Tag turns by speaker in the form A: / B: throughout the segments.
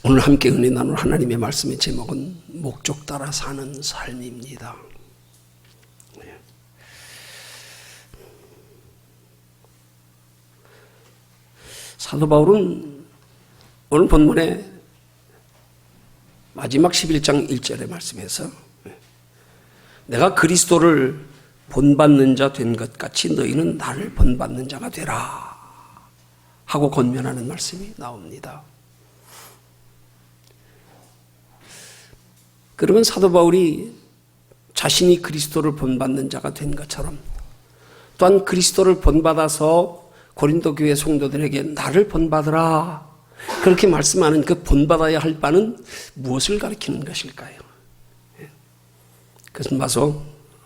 A: 오늘 함께 은혜 나눌 하나님의 말씀의 제목은 목적 따라 사는 삶입니다. 사도 바울은 오늘 본문의 마지막 11장 1절의 말씀에서 내가 그리스도를 본받는 자 된 것 같이 너희는 나를 본받는 자가 되라 하고 권면하는 말씀이 나옵니다. 그러면 사도 바울이 자신이 그리스도를 본받는 자가 된 것처럼 또한 그리스도를 본받아서 고린도 교회 성도들에게 나를 본받으라 그렇게 말씀하는 그 본받아야 할 바는 무엇을 가리키는 것일까요? 그것은 봐서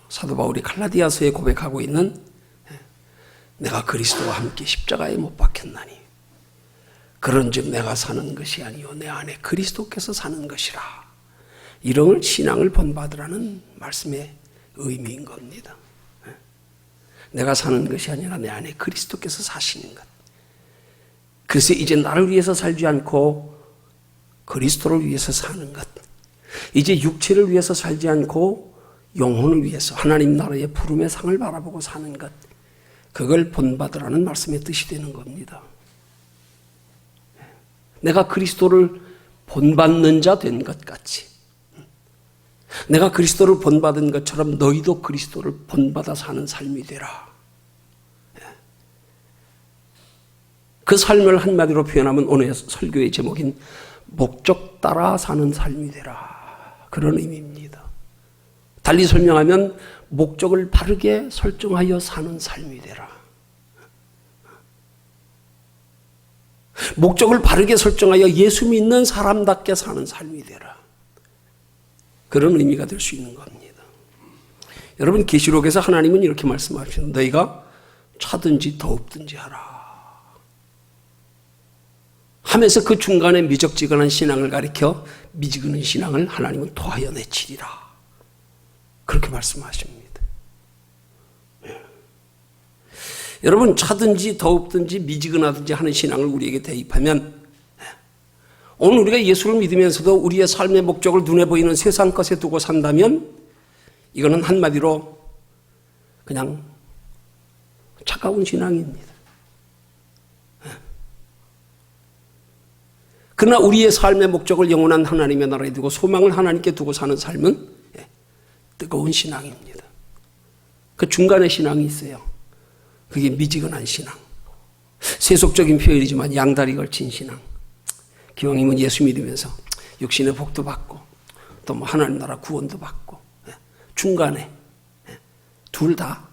A: 사도 바울이 갈라디아서에 고백하고 있는 내가 그리스도와 함께 십자가에 못 박혔나니 그런즉 내가 사는 것이 아니요 내 안에 그리스도께서 사는 것이라 이런 신앙을 본받으라는 말씀의 의미인 겁니다. 내가 사는 것이 아니라 내 안에 그리스도께서 사시는 것. 그래서 이제 나를 위해서 살지 않고 그리스도를 위해서 사는 것. 이제 육체를 위해서 살지 않고 영혼을 위해서 하나님 나라의 부름의 상을 바라보고 사는 것. 그걸 본받으라는 말씀의 뜻이 되는 겁니다. 내가 그리스도를 본받는 자 된 것 같이 내가 그리스도를 본받은 것처럼 너희도 그리스도를 본받아 사는 삶이 되라. 그 삶을 한마디로 표현하면 오늘 설교의 제목인 목적 따라 사는 삶이 되라. 그런 의미입니다. 달리 설명하면 목적을 바르게 설정하여 사는 삶이 되라. 목적을 바르게 설정하여 예수 믿는 사람답게 사는 삶이 되라. 그런 의미가 될 수 있는 겁니다. 여러분 계시록에서 하나님은 이렇게 말씀하십니다. 너희가 차든지 더웁든지 하라. 하면서 그 중간에 미적지근한 신앙을 가리켜 미지근한 신앙을 하나님은 토하여 내치리라. 그렇게 말씀하십니다. 여러분 차든지 더웁든지 미지근하든지 하는 신앙을 우리에게 대입하면 오늘 우리가 예수를 믿으면서도 우리의 삶의 목적을 눈에 보이는 세상 것에 두고 산다면 이거는 한마디로 그냥 차가운 신앙입니다. 그러나 우리의 삶의 목적을 영원한 하나님의 나라에 두고 소망을 하나님께 두고 사는 삶은 뜨거운 신앙입니다. 그 중간에 신앙이 있어요. 그게 미지근한 신앙. 세속적인 표현이지만 양다리 걸친 신앙. 기왕이면 예수 믿으면서 육신의 복도 받고 또 뭐 하나님 나라 구원도 받고 중간에 둘 다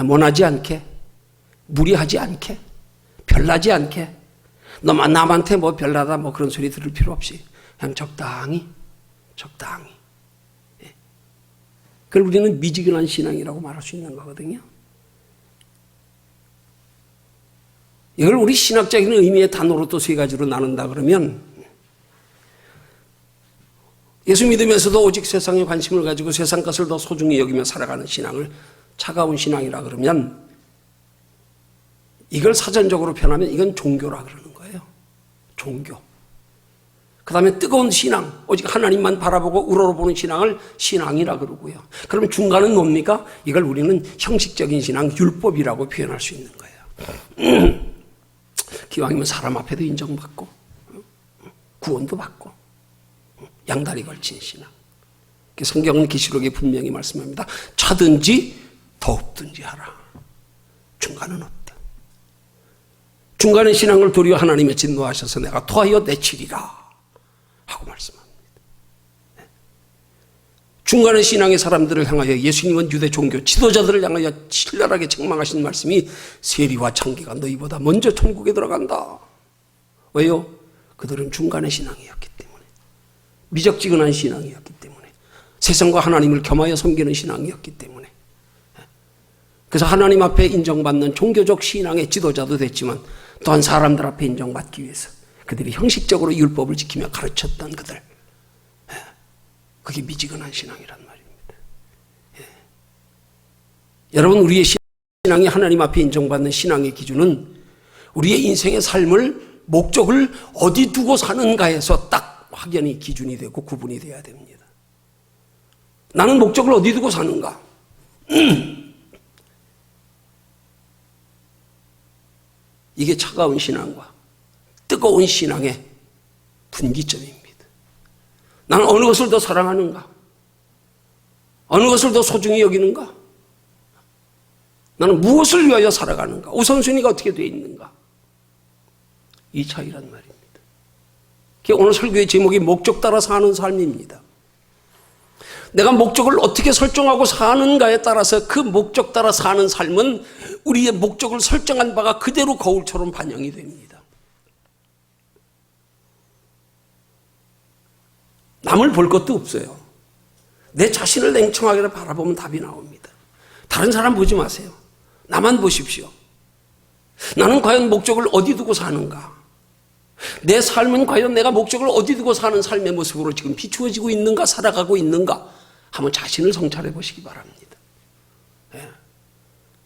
A: 모나지 않게 무리하지 않게 별나지 않게 너만 남한테 뭐 별나다 뭐 그런 소리 들을 필요 없이 그냥 적당히 그걸 우리는 미지근한 신앙이라고 말할 수 있는 거거든요. 이걸 우리 신학적인 의미의 단어로 또 세 가지로 나눈다 그러면 예수 믿으면서도 오직 세상에 관심을 가지고 세상 것을 더 소중히 여기며 살아가는 신앙을 차가운 신앙이라 그러면 이걸 사전적으로 표현하면 이건 종교라 그러는 거예요. 종교. 그 다음에 뜨거운 신앙, 오직 하나님만 바라보고 우러러보는 신앙을 신앙이라 그러고요. 그러면 중간은 뭡니까? 이걸 우리는 형식적인 신앙, 율법이라고 표현할 수 있는 거예요. 기왕이면 사람 앞에도 인정받고 구원도 받고 양다리 걸친 신앙. 성경은 계시록에 분명히 말씀합니다. 차든지 더웁든지 하라. 중간은 없다. 중간의 신앙을 도리어 하나님의 진노하셔서 내가 토하여 내치리라 하고 말씀합니다. 중간의 신앙의 사람들을 향하여 예수님은 유대 종교 지도자들을 향하여 신랄하게 책망하신 말씀이 세리와 창기가 너희보다 먼저 천국에 들어간다. 왜요? 그들은 중간의 신앙이었기 때문에 미적지근한 신앙이었기 때문에 세상과 하나님을 겸하여 섬기는 신앙이었기 때문에 그래서 하나님 앞에 인정받는 종교적 신앙의 지도자도 됐지만 또한 사람들 앞에 인정받기 위해서 그들이 형식적으로 율법을 지키며 가르쳤던 그들 그게 미지근한 신앙이란 말입니다. 여러분 우리의 신앙이 하나님 앞에 인정받는 신앙의 기준은 우리의 인생의 삶을 목적을 어디 두고 사는가에서 딱 확연히 기준이 되고 구분이 돼야 됩니다. 나는 목적을 어디 두고 사는가? 이게 차가운 신앙과 뜨거운 신앙의 분기점입니다. 나는 어느 것을 더 사랑하는가? 어느 것을 더 소중히 여기는가? 나는 무엇을 위하여 살아가는가? 우선순위가 어떻게 되어 있는가? 이 차이란 말입니다. 오늘 설교의 제목이 목적 따라 사는 삶입니다. 내가 목적을 어떻게 설정하고 사는가에 따라서 그 목적 따라 사는 삶은 우리의 목적을 설정한 바가 그대로 거울처럼 반영이 됩니다. 남을 볼 것도 없어요. 내 자신을 냉청하게 바라보면 답이 나옵니다. 다른 사람 보지 마세요. 나만 보십시오. 나는 과연 목적을 어디 두고 사는가? 내 삶은 과연 내가 목적을 어디 두고 사는 삶의 모습으로 지금 비추어지고 있는가, 살아가고 있는가? 한번 자신을 성찰해 보시기 바랍니다. 네.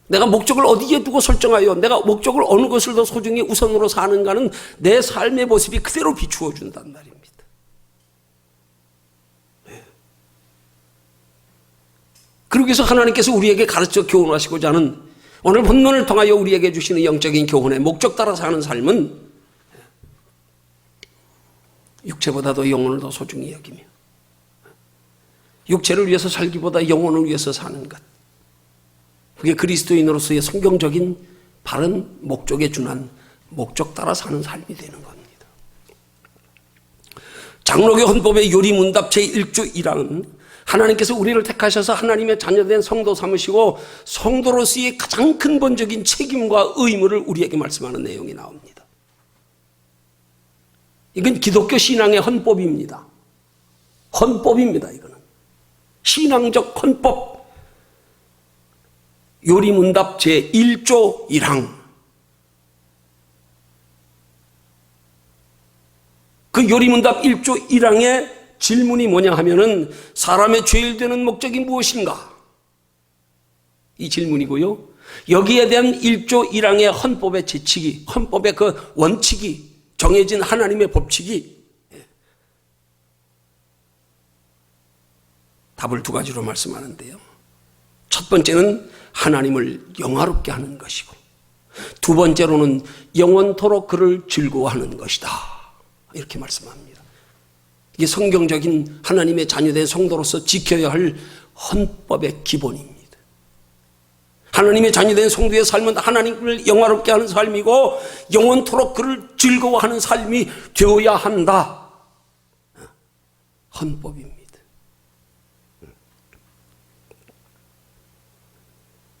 A: 내가 목적을 어디에 두고 설정하여 내가 목적을 어느 것을 더 소중히 우선으로 사는가는 내 삶의 모습이 그대로 비추어 준단 말입니다. 네. 그러기 위해서 하나님께서 우리에게 가르쳐 교훈하시고자 하는 오늘 본문을 통하여 우리에게 주시는 영적인 교훈의 목적 따라 사는 삶은 육체보다도 영혼을 더 소중히 여기며 육체를 위해서 살기보다 영혼을 위해서 사는 것, 그게 그리스도인으로서의 성경적인 바른 목적에 준한 목적 따라 사는 삶이 되는 겁니다. 장로교 헌법의 요리문답 제1조 1항은 하나님께서 우리를 택하셔서 하나님의 자녀된 성도 삼으시고 성도로서의 가장 근본적인 책임과 의무를 우리에게 말씀하는 내용이 나옵니다. 이건 기독교 신앙의 헌법입니다. 헌법입니다. 이거는 신앙적 헌법. 요리문답 제1조 1항. 그 요리문답 1조 1항의 질문이 뭐냐 하면은 사람의 죄일 되는 목적이 무엇인가? 이 질문이고요. 여기에 대한 1조 1항의 헌법의 제칙이, 헌법의 그 원칙이, 정해진 하나님의 법칙이 답을 두 가지로 말씀하는데요. 첫 번째는 하나님을 영화롭게 하는 것이고, 두 번째로는 영원토록 그를 즐거워하는 것이다. 이렇게 말씀합니다. 이게 성경적인 하나님의 자녀된 성도로서 지켜야 할 헌법의 기본입니다. 하나님의 자녀된 성도의 삶은 하나님을 영화롭게 하는 삶이고 영원토록 그를 즐거워하는 삶이 되어야 한다. 헌법입니다.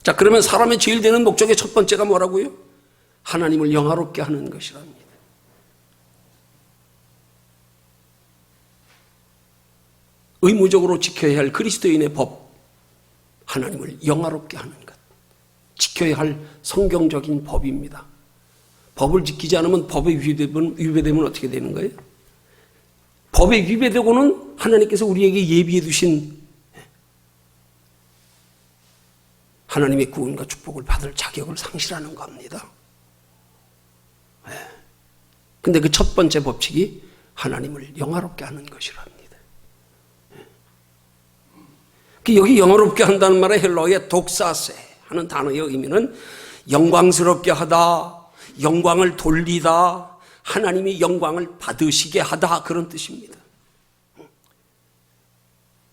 A: 자, 그러면 사람의 제일 되는 목적의 첫 번째가 뭐라고요? 하나님을 영화롭게 하는 것이랍니다. 의무적으로 지켜야 할 그리스도인의 법, 하나님을 영화롭게 하는 것, 지켜야 할 성경적인 법입니다. 법을 지키지 않으면 법에 위배되면 어떻게 되는 거예요? 법에 위배되고는 하나님께서 우리에게 예비해 두신 하나님의 구원과 축복을 받을 자격을 상실하는 겁니다. 근데 그 첫 번째 법칙이 하나님을 영화롭게 하는 것이랍니다. 여기 영화롭게 한다는 말의 헬라어의 독사세 하는 단어의 의미는 영광스럽게 하다, 영광을 돌리다, 하나님이 영광을 받으시게 하다, 그런 뜻입니다.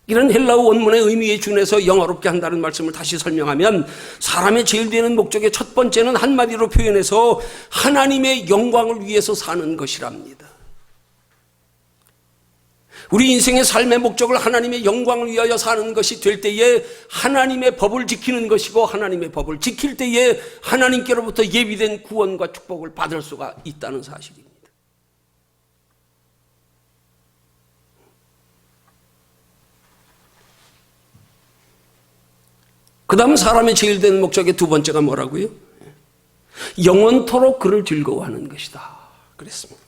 A: 이런 헬라어 원문의 의미에 준해서 영화롭게 한다는 말씀을 다시 설명하면 사람의 제일 되는 목적의 첫 번째는 한마디로 표현해서 하나님의 영광을 위해서 사는 것이랍니다. 우리 인생의 삶의 목적을 하나님의 영광을 위하여 사는 것이 될 때에 하나님의 법을 지키는 것이고, 하나님의 법을 지킬 때에 하나님께로부터 예비된 구원과 축복을 받을 수가 있다는 사실입니다. 그 다음 사람의 제일 된 목적의 두 번째가 뭐라고요? 영원토록 그를 즐거워하는 것이다 그랬습니다.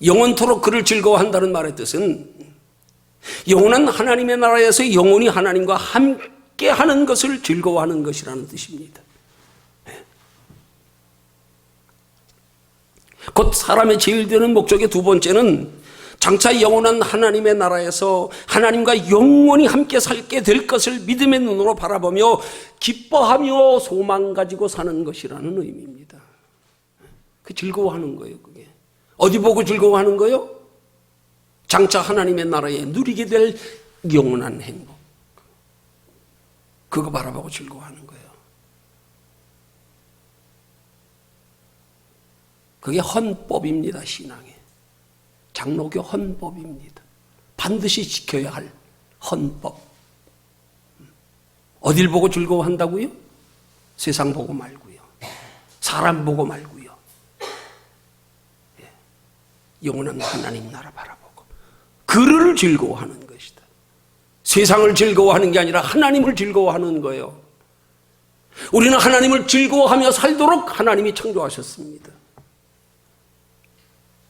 A: 영원토록 그를 즐거워한다는 말의 뜻은 영원한 하나님의 나라에서 영원히 하나님과 함께하는 것을 즐거워하는 것이라는 뜻입니다. 곧 사람의 제일 되는 목적의 두 번째는 장차 영원한 하나님의 나라에서 하나님과 영원히 함께 살게 될 것을 믿음의 눈으로 바라보며 기뻐하며 소망 가지고 사는 것이라는 의미입니다. 그 즐거워하는 거예요. 그게 어디 보고 즐거워하는 거예요? 장차 하나님의 나라에 누리게 될 영원한 행복, 그거 바라보고 즐거워하는 거예요. 그게 헌법입니다. 신앙의 장로교 헌법입니다. 반드시 지켜야 할 헌법. 어딜 보고 즐거워한다고요? 세상 보고 말고요, 사람 보고 말고요, 영원한 하나님 나라 바라보고 그를 즐거워하는 것이다. 세상을 즐거워하는 게 아니라 하나님을 즐거워하는 거예요. 우리는 하나님을 즐거워하며 살도록 하나님이 창조하셨습니다.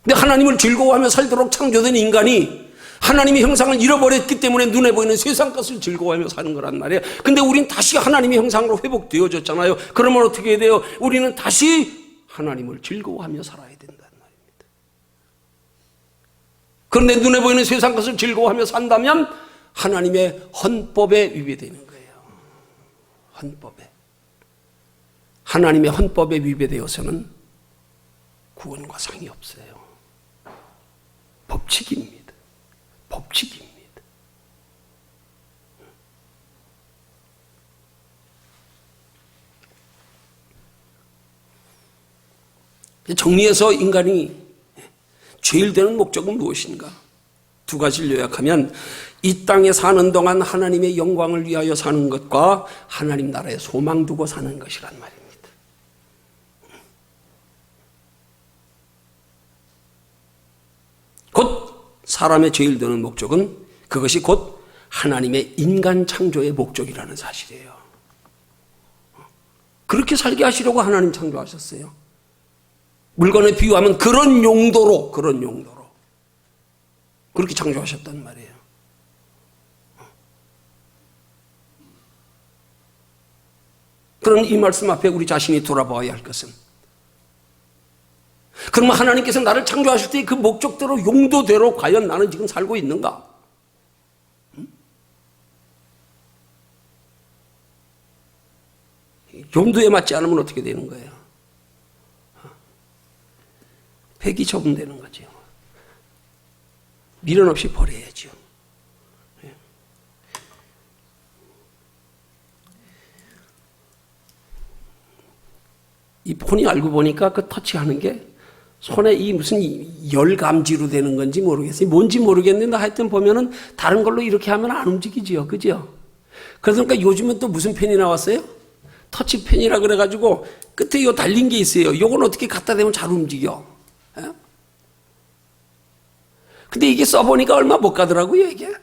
A: 근데 하나님을 즐거워하며 살도록 창조된 인간이 하나님의 형상을 잃어버렸기 때문에 눈에 보이는 세상 것을 즐거워하며 사는 거란 말이에요. 근데 우리는 다시 하나님의 형상으로 회복되어졌잖아요. 그러면 어떻게 해야 돼요? 우리는 다시 하나님을 즐거워하며 살아야 된다는 말입니다. 그런데 눈에 보이는 세상 것을 즐거워하며 산다면 하나님의 헌법에 위배되는 거예요. 헌법에. 하나님의 헌법에 위배되어서는 구원과 상이 없어요. 법칙입니다. 법칙입니다. 정리해서 인간이 제일 되는 목적은 무엇인가? 두 가지를 요약하면 이 땅에 사는 동안 하나님의 영광을 위하여 사는 것과 하나님 나라에 소망 두고 사는 것이란 말입니다. 곧 사람의 제일 되는 목적은 그것이 곧 하나님의 인간 창조의 목적이라는 사실이에요. 그렇게 살게 하시려고 하나님 창조하셨어요. 물건에 비유하면 그런 용도로 그렇게 창조하셨단 말이에요. 그럼 이 말씀 앞에 우리 자신이 돌아봐야 할 것은, 그러면 하나님께서 나를 창조하실 때 그 목적대로 용도대로 과연 나는 지금 살고 있는가? 용도에 맞지 않으면 어떻게 되는 거예요? 폐기 처분되는 거죠. 미련 없이 버려야죠. 이 폰이 알고 보니까 그 터치하는 게 손에 이 무슨 열감지로 되는 건지 모르겠어요. 뭔지 모르겠는데 하여튼 보면은 다른 걸로 이렇게 하면 안 움직이지요. 그죠? 그러니까 요즘은 또 무슨 펜이 나왔어요? 터치펜이라 그래가지고 끝에 요 달린 게 있어요. 요건 어떻게 갖다 대면 잘 움직여. 예? 근데 이게 써보니까 얼마 못 가더라고요, 이게.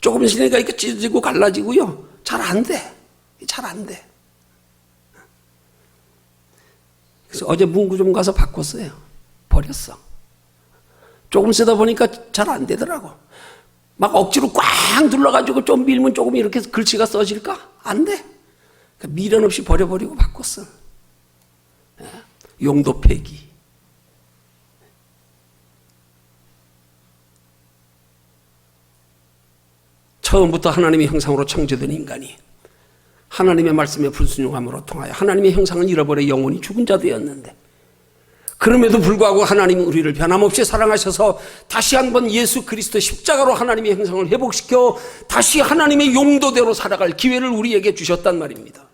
A: 조금 지내니까 이렇게 찢어지고 갈라지고요. 잘 안 돼. 잘 안 돼. 그래서 어제 문구점 가서 바꿨어요. 버렸어. 조금 쓰다 보니까 잘 안 되더라고. 막 억지로 꽉 눌러가지고 좀 밀면 조금 이렇게 글씨가 써질까? 안 돼. 그러니까 미련 없이 버려버리고 바꿨어. 용도 폐기. 처음부터 하나님의 형상으로 창조된 인간이 하나님의 말씀에 불순종함으로 통하여 하나님의 형상을 잃어버려 영원히 죽은 자 되었는데, 그럼에도 불구하고 하나님은 우리를 변함없이 사랑하셔서 다시 한번 예수 그리스도 십자가로 하나님의 형상을 회복시켜 다시 하나님의 용도대로 살아갈 기회를 우리에게 주셨단 말입니다.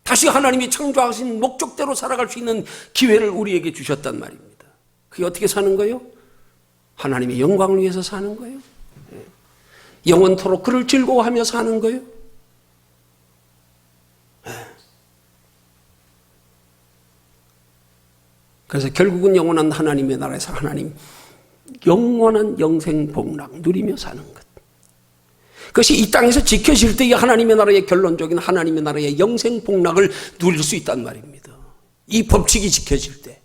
A: 다시 하나님이 창조하신 목적대로 살아갈 수 있는 기회를 우리에게 주셨단 말입니다. 그게 어떻게 사는 거예요? 하나님의 영광을 위해서 사는 거예요. 영원토록 그를 즐거워하며 사는 거예요. 그래서 결국은 영원한 하나님의 나라에서 하나님 영원한 영생 복락 누리며 사는 것. 그것이 이 땅에서 지켜질 때 하나님의 나라의 결론적인 하나님의 나라의 영생 복락을 누릴 수 있단 말입니다. 이 법칙이 지켜질 때.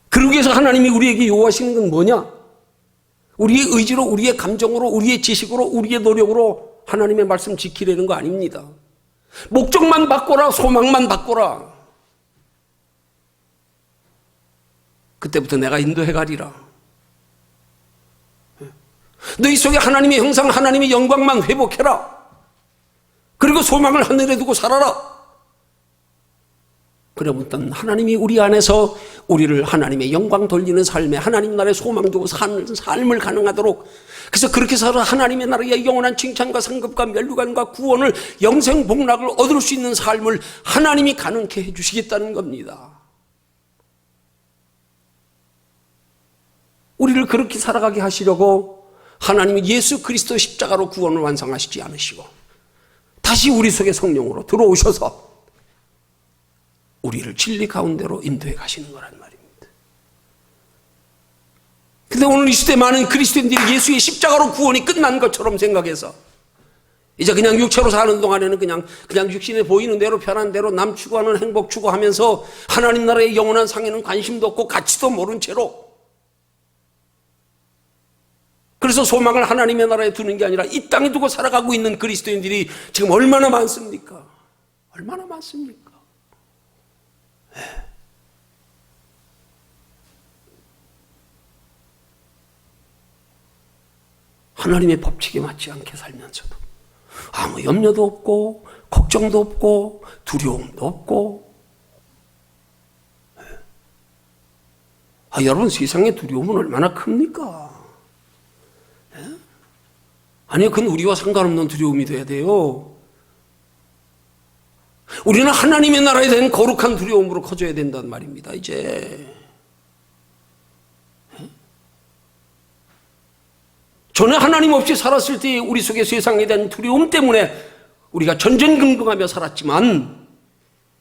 A: 그러기 위해서 하나님이 우리에게 요구하시는 건 뭐냐? 우리의 의지로, 우리의 감정으로, 우리의 지식으로, 우리의 노력으로 하나님의 말씀 지키려는 거 아닙니다. 목적만 바꿔라, 소망만 바꿔라. 그때부터 내가 인도해 가리라. 너희 속에 하나님의 형상, 하나님의 영광만 회복해라. 그리고 소망을 하늘에 두고 살아라. 그러면 하나님이 우리 안에서 우리를 하나님의 영광 돌리는 삶에 하나님 나라에 소망 두고 사는 삶을 가능하도록, 그래서 그렇게 살아 하나님의 나라의 영원한 칭찬과 상급과 면류관과 구원을, 영생 복락을 얻을 수 있는 삶을 하나님이 가능케 해주시겠다는 겁니다. 우리를 그렇게 살아가게 하시려고 하나님이 예수 그리스도 십자가로 구원을 완성하시지 않으시고 다시 우리 속에 성령으로 들어오셔서 우리를 진리 가운데로 인도해 가시는 거란 말입니다. 근데 오늘 이 시대 많은 그리스도인들이 예수의 십자가로 구원이 끝난 것처럼 생각해서 이제 그냥 육체로 사는 동안에는 그냥 육신에 보이는 대로 편한 대로 남 추구하는 행복 추구하면서 하나님 나라의 영원한 상에는 관심도 없고 가치도 모른 채로, 그래서 소망을 하나님의 나라에 두는 게 아니라 이 땅에 두고 살아가고 있는 그리스도인들이 지금 얼마나 많습니까? 얼마나 많습니까? 하나님의 법칙에 맞지 않게 살면서도 아무 염려도 없고 걱정도 없고 두려움도 없고. 여러분, 세상의 두려움은 얼마나 큽니까? 아니요, 그건 우리와 상관없는 두려움이 돼야 돼요. 우리는 하나님의 나라에 대한 거룩한 두려움으로 커져야 된단 말입니다. 이제 전에 하나님 없이 살았을 때 우리 속에 세상에 대한 두려움 때문에 우리가 전전긍긍하며 살았지만,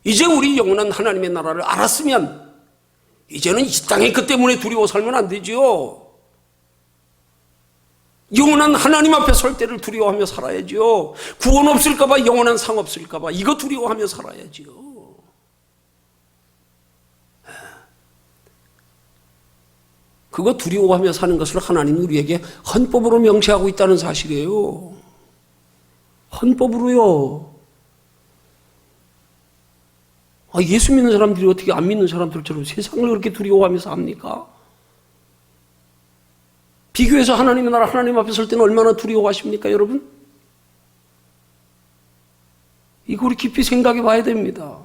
A: 이제 우리 영원한 하나님의 나라를 알았으면 이제는 이 땅에 그 때문에 두려워 살면 안 되죠. 영원한 하나님 앞에 설 때를 두려워하며 살아야죠. 구원 없을까봐, 영원한 상 없을까봐 이거 두려워하며 살아야죠. 그거 두려워하며 사는 것을 하나님이 우리에게 헌법으로 명시하고 있다는 사실이에요. 헌법으로요. 예수 믿는 사람들이 어떻게 안 믿는 사람들처럼 세상을 그렇게 두려워하면서 합니까? 비교해서 하나님의 나라, 하나님 앞에 설 때는 얼마나 두려워하십니까, 여러분? 이거 우리 깊이 생각해 봐야 됩니다.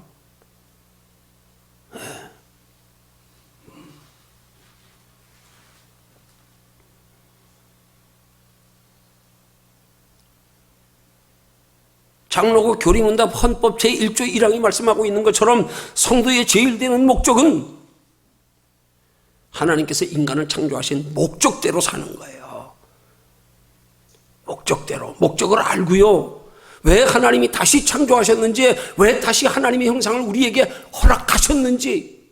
A: 장로고 교리문답 헌법 제1조 1항이 말씀하고 있는 것처럼 성도의 제일 되는 목적은 하나님께서 인간을 창조하신 목적대로 사는 거예요. 목적대로. 목적을 알고요. 왜 하나님이 다시 창조하셨는지, 왜 다시 하나님의 형상을 우리에게 허락하셨는지,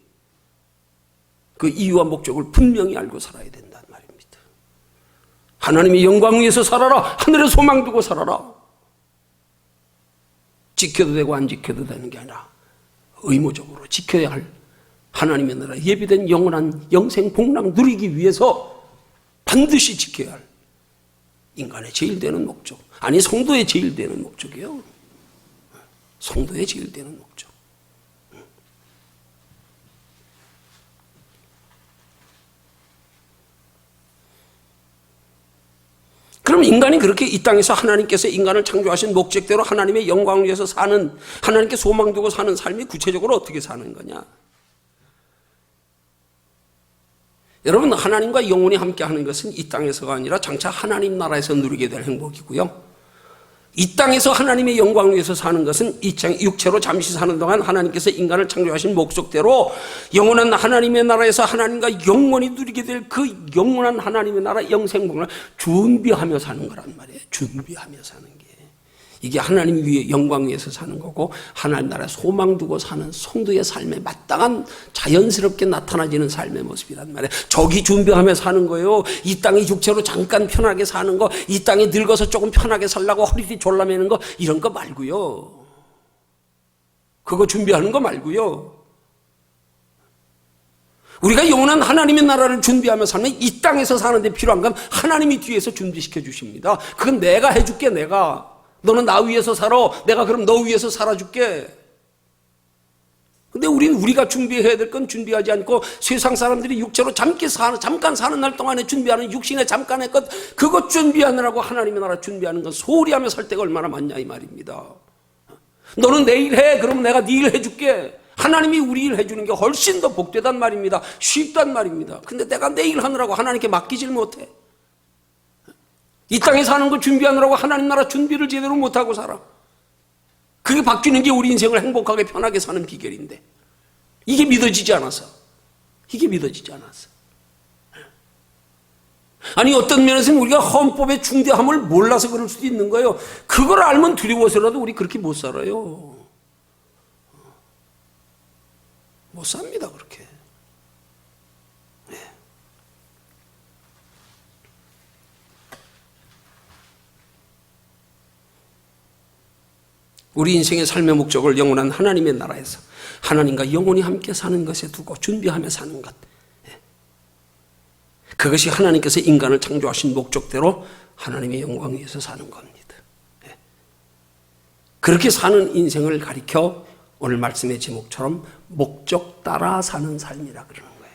A: 그 이유와 목적을 분명히 알고 살아야 된단 말입니다. 하나님의 영광 위에서 살아라. 하늘에 소망 두고 살아라. 지켜도 되고 안 지켜도 되는 게 아니라 의무적으로 지켜야 할 하나님의 나라 예비된 영원한 영생 복락 누리기 위해서 반드시 지켜야 할 인간의 제일 되는 목적, 아니 성도의 제일 되는 목적이에요. 성도의 제일 되는 목적. 그럼 인간이 그렇게 이 땅에서 하나님께서 인간을 창조하신 목적대로 하나님의 영광을 위해서 사는, 하나님께 소망 두고 사는 삶이 구체적으로 어떻게 사는 거냐? 여러분, 하나님과 영원히 함께하는 것은 이 땅에서가 아니라 장차 하나님 나라에서 누리게 될 행복이고요. 이 땅에서 하나님의 영광을 위해서 사는 것은 이 땅 육체로 잠시 사는 동안 하나님께서 인간을 창조하신 목적대로 영원한 하나님의 나라에서 하나님과 영원히 누리게 될 그 영원한 하나님의 나라 영생복을 준비하며 사는 거란 말이에요. 준비하며 사는 게. 이게 하나님 위에 영광 위에서 사는 거고, 하나님 나라에 소망 두고 사는 성도의 삶에 마땅한 자연스럽게 나타나지는 삶의 모습이란 말이에요. 저기 준비하며 사는 거예요. 이 땅에 육체로 잠깐 편하게 사는 거, 이 땅에 늙어서 조금 편하게 살라고 허리띠 졸라매는 거, 이런 거 말고요. 그거 준비하는 거 말고요. 우리가 영원한 하나님의 나라를 준비하며 살면 이 땅에서 사는데 필요한 건 하나님이 뒤에서 준비시켜 주십니다. 그건 내가 해줄게, 내가. 너는 나 위해서 살아. 내가 그럼 너 위해서 살아줄게. 근데 우리가 준비해야 될 건 준비하지 않고 세상 사람들이 육체로 잠깐 사는 날 동안에 준비하는 육신의 잠깐의 것, 그것 준비하느라고 하나님의 나라 준비하는 건 소홀히 하며 살 때가 얼마나 많냐 이 말입니다. 너는 내일 해. 그러면 내가 네 일 해줄게. 하나님이 우리 일 해주는 게 훨씬 더 복되단 말입니다. 쉽단 말입니다. 근데 내가 내 일 하느라고 하나님께 맡기질 못해. 이 땅에 사는 거 준비하느라고 하나님 나라 준비를 제대로 못하고 살아. 그게 바뀌는 게 우리 인생을 행복하게 편하게 사는 비결인데 이게 믿어지지 않아서. 아니 어떤 면에서는 우리가 헌법의 중대함을 몰라서 그럴 수도 있는 거예요. 그걸 알면 두려워서라도 우리 그렇게 못 살아요. 못 삽니다 그렇게. 우리 인생의 삶의 목적을 영원한 하나님의 나라에서 하나님과 영원히 함께 사는 것에 두고 준비하며 사는 것, 그것이 하나님께서 인간을 창조하신 목적대로 하나님의 영광 위에서 사는 겁니다. 그렇게 사는 인생을 가리켜 오늘 말씀의 제목처럼 목적 따라 사는 삶이라 그러는 거예요.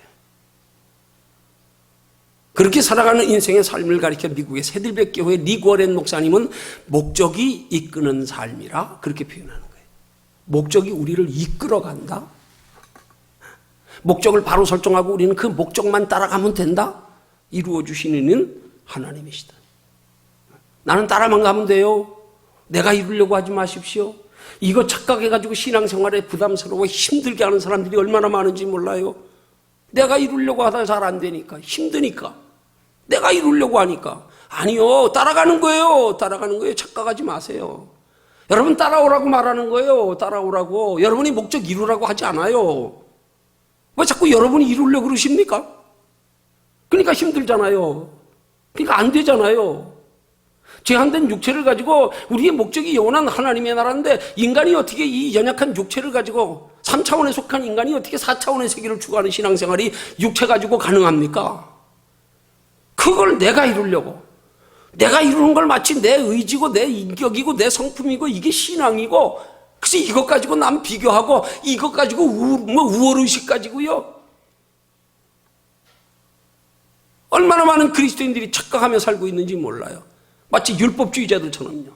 A: 그렇게 살아가는 인생의 삶을 가리켜 미국의 새들백 교회 릭 워렌 목사님은 목적이 이끄는 삶이라 그렇게 표현하는 거예요. 목적이 우리를 이끌어간다. 목적을 바로 설정하고 우리는 그 목적만 따라가면 된다. 이루어 주시는 이는 하나님이시다. 나는 따라만 가면 돼요. 내가 이루려고 하지 마십시오. 이거 착각해가지고 신앙생활에 부담스러워 힘들게 하는 사람들이 얼마나 많은지 몰라요. 내가 이루려고 하다 잘 안 되니까, 힘드니까, 내가 이루려고 하니까. 아니요, 따라가는 거예요. 착각하지 마세요. 여러분 따라오라고 말하는 거예요. 따라오라고. 여러분이 목적 이루라고 하지 않아요. 왜 자꾸 여러분이 이루려고 그러십니까? 그러니까 힘들잖아요. 그러니까 안 되잖아요. 제한된 육체를 가지고 우리의 목적이 영원한 하나님의 나라인데 인간이 어떻게 이 연약한 육체를 가지고 3차원에 속한 인간이 어떻게 4차원의 세계를 추구하는 신앙생활이 육체 가지고 가능합니까? 그걸 내가 이루려고. 내가 이루는 걸 마치 내 의지고 내 인격이고 내 성품이고 이게 신앙이고, 그래서 이것 가지고 남 비교하고 이것 가지고 우월의식 가지고요. 얼마나 많은 그리스도인들이 착각하며 살고 있는지 몰라요. 마치 율법주의자들처럼요.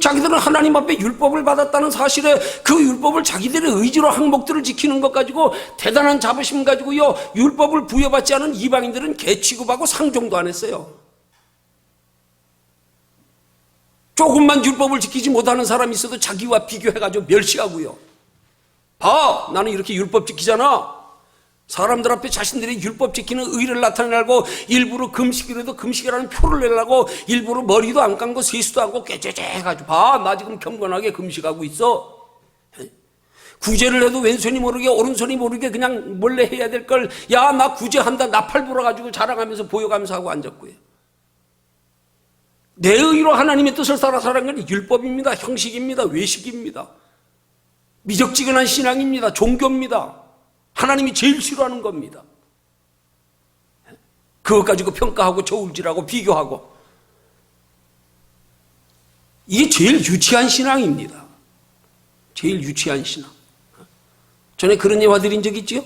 A: 자기들은 하나님 앞에 율법을 받았다는 사실에 그 율법을 자기들의 의지로 항목들을 지키는 것 가지고 대단한 자부심 가지고요. 율법을 부여받지 않은 이방인들은 개 취급하고 상종도 안 했어요. 조금만 율법을 지키지 못하는 사람이 있어도 자기와 비교해가지고 멸시하고요. 봐, 나는 이렇게 율법 지키잖아. 사람들 앞에 자신들이 율법 지키는 의를 나타내려고 일부러 금식이라도 금식이라는 표를 내려고 일부러 머리도 안 감고 세수도 안 하고 깨재재 해가지고 봐, 나 지금 경건하게 금식하고 있어. 구제를 해도 왼손이 모르게 오른손이 모르게 그냥 몰래 해야 될 걸, 야, 나 구제한다, 나팔 불어가지고 자랑하면서 보여가면서 하고 앉았고요. 내 의로 하나님의 뜻을 따라 살아가는 건 율법입니다. 형식입니다. 외식입니다. 미적지근한 신앙입니다. 종교입니다. 하나님이 제일 싫어하는 겁니다. 그것 가지고 평가하고 저울질하고 비교하고, 이게 제일 유치한 신앙입니다. 제일 유치한 신앙. 전에 그런 예화 드린 적 있죠?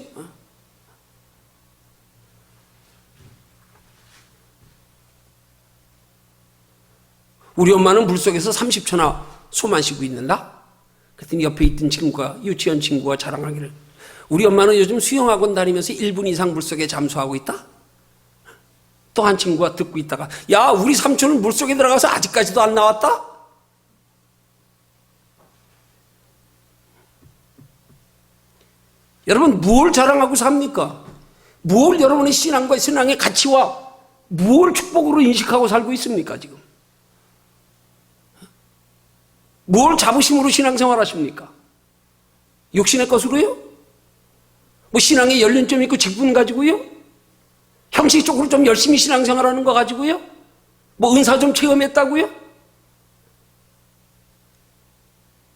A: 우리 엄마는 물속에서 30초나 소만 쉬고 있는다? 그랬더니 옆에 있던 친구가, 유치원 친구가 자랑하기를, 우리 엄마는 요즘 수영학원 다니면서 1분 이상 물속에 잠수하고 있다? 또 한 친구가 듣고 있다가, 야, 우리 삼촌은 물속에 들어가서 아직까지도 안 나왔다? 여러분, 무엇을 자랑하고 삽니까? 무엇을 여러분의 신앙과 신앙의 가치와 무엇을 축복으로 인식하고 살고 있습니까, 지금? 뭘 자부심으로 신앙생활 하십니까? 육신의 것으로요? 뭐 신앙에 연륜점 있고 직분 가지고요? 형식적으로 좀 열심히 신앙생활하는 거 가지고요? 뭐 은사 좀 체험했다고요?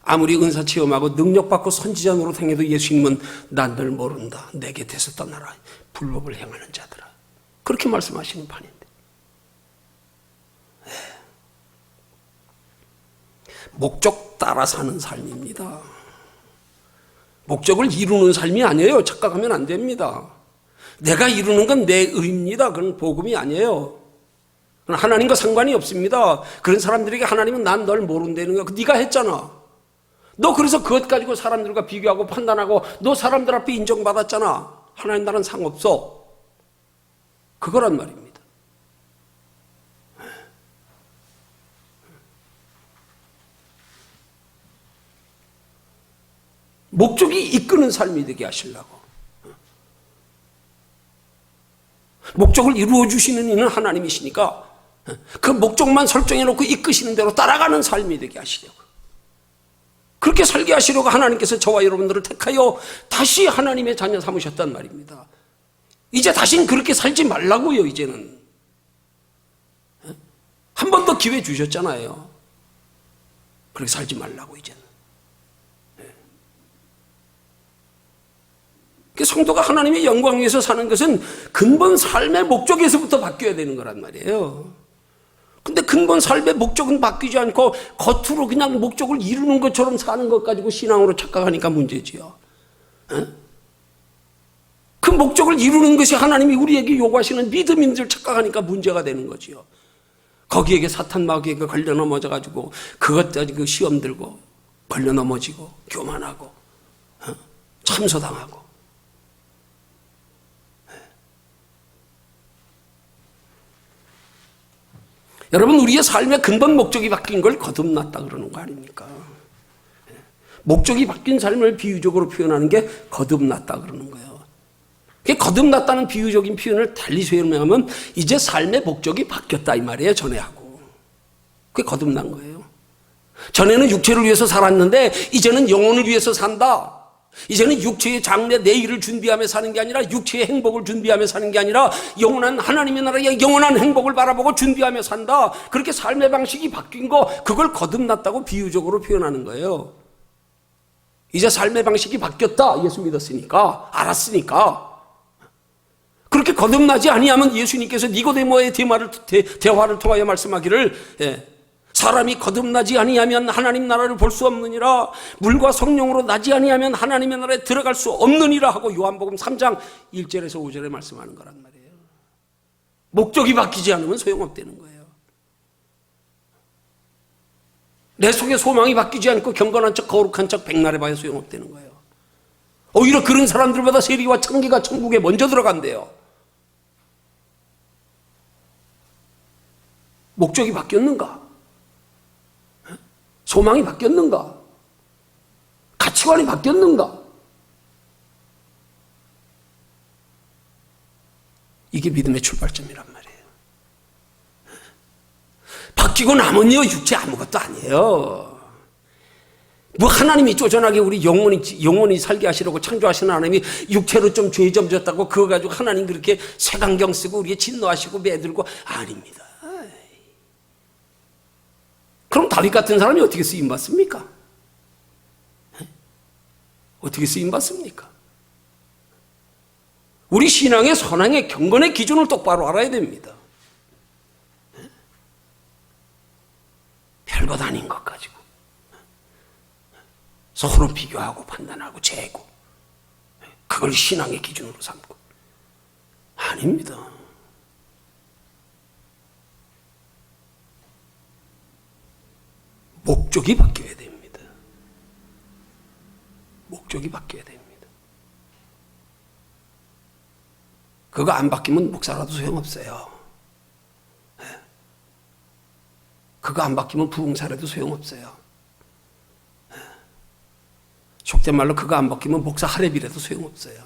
A: 아무리 은사 체험하고 능력받고 선지자 노릇행해도 예수님은 난 널 모른다. 내 곁에서 떠나라. 불법을 행하는 자들아. 그렇게 말씀하시는 판인데. 목적 따라 사는 삶입니다. 목적을 이루는 삶이 아니에요. 착각하면 안 됩니다. 내가 이루는 건 내 의입니다. 그건 복음이 아니에요. 그건 하나님과 상관이 없습니다. 그런 사람들에게 하나님은 난 널 모른다는 거야. 네가 했잖아. 너 그래서 그것 가지고 사람들과 비교하고 판단하고 너 사람들 앞에 인정받았잖아. 하나님 나는 상관없어. 그거란 말입니다. 목적이 이끄는 삶이 되게 하시려고. 목적을 이루어 주시는 이는 하나님이시니까 그 목적만 설정해 놓고 이끄시는 대로 따라가는 삶이 되게 하시려고. 그렇게 살게 하시려고 하나님께서 저와 여러분들을 택하여 다시 하나님의 자녀 삼으셨단 말입니다. 이제 다시는 그렇게 살지 말라고요. 이제는 한 번 더 기회 주셨잖아요. 그렇게 살지 말라고. 이제는 성도가 하나님의 영광 위에서 사는 것은 근본 삶의 목적에서부터 바뀌어야 되는 거란 말이에요. 근데 근본 삶의 목적은 바뀌지 않고 겉으로 그냥 목적을 이루는 것처럼 사는 것 가지고 신앙으로 착각하니까 문제지요. 그 목적을 이루는 것이 하나님이 우리에게 요구하시는 믿음인 줄 착각하니까 문제가 되는 거지요. 거기에게 사탄 마귀에게 걸려 넘어져가지고 그것 가지고 시험 들고 걸려 넘어지고 교만하고 참소당하고. 여러분, 우리의 삶의 근본 목적이 바뀐 걸 거듭났다 그러는 거 아닙니까? 목적이 바뀐 삶을 비유적으로 표현하는 게 거듭났다 그러는 거예요. 거듭났다는 비유적인 표현을 달리 설명하면 이제 삶의 목적이 바뀌었다 이 말이에요. 전에하고. 그게 거듭난 거예요. 전에는 육체를 위해서 살았는데 이제는 영혼을 위해서 산다. 이제는 육체의 장래 내일을 준비하며 사는 게 아니라 육체의 행복을 준비하며 사는 게 아니라 영원한 하나님의 나라의 영원한 행복을 바라보고 준비하며 산다. 그렇게 삶의 방식이 바뀐 거, 그걸 거듭났다고 비유적으로 표현하는 거예요. 이제 삶의 방식이 바뀌었다. 예수 믿었으니까, 알았으니까. 그렇게 거듭나지 아니하면 예수님께서 니고데모의 대화를 통하여 말씀하기를 사람이 거듭나지 아니하면 하나님 나라를 볼 수 없느니라, 물과 성령으로 나지 아니하면 하나님의 나라에 들어갈 수 없느니라 하고 요한복음 3장 1절에서 5절에 말씀하는 거란 말이에요. 목적이 바뀌지 않으면 소용없다는 거예요. 내 속에 소망이 바뀌지 않고 경건한 척 거룩한 척 백날해 봐야 소용없다는 거예요. 오히려 그런 사람들보다 세리와 청기가 천국에 먼저 들어간대요. 목적이 바뀌었는가? 소망이 바뀌었는가? 가치관이 바뀌었는가? 이게 믿음의 출발점이란 말이에요. 바뀌고 나면요, 육체 아무것도 아니에요. 뭐 하나님이 쪼잔하게 우리 영원히 살게 하시려고 창조하시는 하나님이 육체로 좀 죄 좀 졌다고 그거 가지고 하나님 그렇게 색안경 쓰고 우리에 진노하시고 매들고 아닙니다. 그럼 다윗 같은 사람이 어떻게 쓰임받습니까? 어떻게 쓰임받습니까? 우리 신앙의 선행의 경건의 기준을 똑바로 알아야 됩니다. 별것 아닌 것 가지고 서로 비교하고 판단하고 재고 그걸 신앙의 기준으로 삼고 아닙니다. 목적이 바뀌어야 됩니다. 목적이 바뀌어야 됩니다. 그거 안 바뀌면 목사라도 소용없어요. 그거 안 바뀌면 부흥사라도 소용없어요. 속된 말로 그거 안 바뀌면 목사 하랩이라도 소용없어요.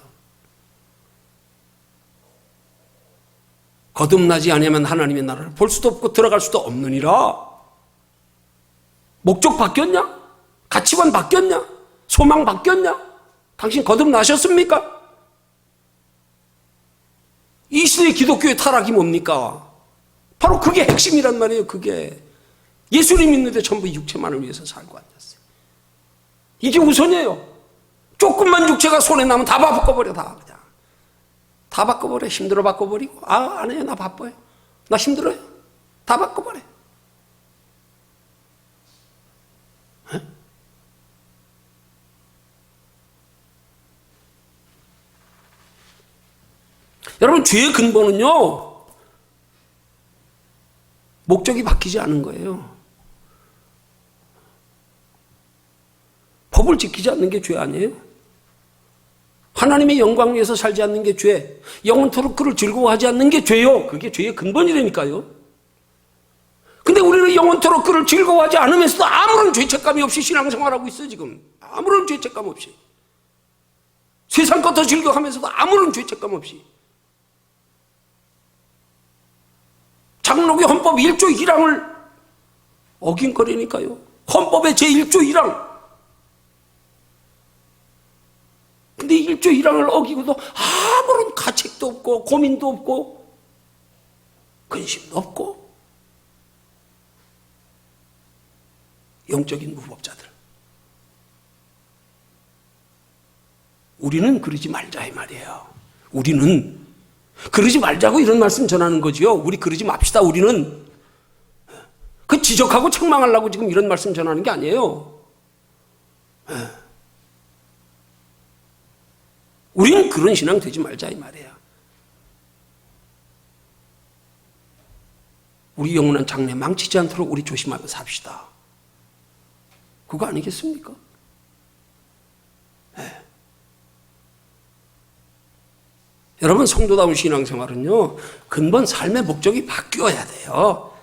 A: 거듭나지 아니하면 하나님의 나라를 볼 수도 없고 들어갈 수도 없느니라. 목적 바뀌었냐? 가치관 바뀌었냐? 소망 바뀌었냐? 당신 거듭나셨습니까? 이 시대의 기독교의 타락이 뭡니까? 바로 그게 핵심이란 말이에요. 그게 예수님 믿는데 전부 육체만을 위해서 살고 앉았어요. 이게 우선이에요. 조금만 육체가 손에 나면 다 바꿔버려. 다 바꿔버려. 힘들어 바꿔버리고 안 해요. 나 바빠요. 나 힘들어요. 다 바꿔버려. 에? 여러분, 죄의 근본은요, 목적이 바뀌지 않은 거예요. 법을 지키지 않는 게 죄 아니에요? 하나님의 영광을 위해서 살지 않는 게 죄, 영원토록 그를 즐거워하지 않는 게 죄요. 그게 죄의 근본이라니까요. 근데 우리는 영원토록 그를 즐거워하지 않으면서도 아무런 죄책감이 없이 신앙생활하고 있어요. 지금 아무런 죄책감 없이, 세상 것도 즐겨하면서도 아무런 죄책감 없이. 장로교 헌법 1조 1항을 어긴 거라니까요. 헌법의 제1조 1항. 근데 1조 1항을 어기고도 아무런 가책도 없고 고민도 없고 근심도 없고, 영적인 무법자들. 우리는 그러지 말자 이 말이에요. 우리는 그러지 말자고 이런 말씀 전하는 거지요. 우리 그러지 맙시다. 우리는 그 지적하고 책망하려고 지금 이런 말씀 전하는 게 아니에요. 우리는 그런 신앙 되지 말자 이 말이에요. 우리 영원한 장래 망치지 않도록 우리 조심하며 삽시다. 그거 아니겠습니까? 네. 여러분, 성도다운 신앙생활은요, 근본 삶의 목적이 바뀌어야 돼요.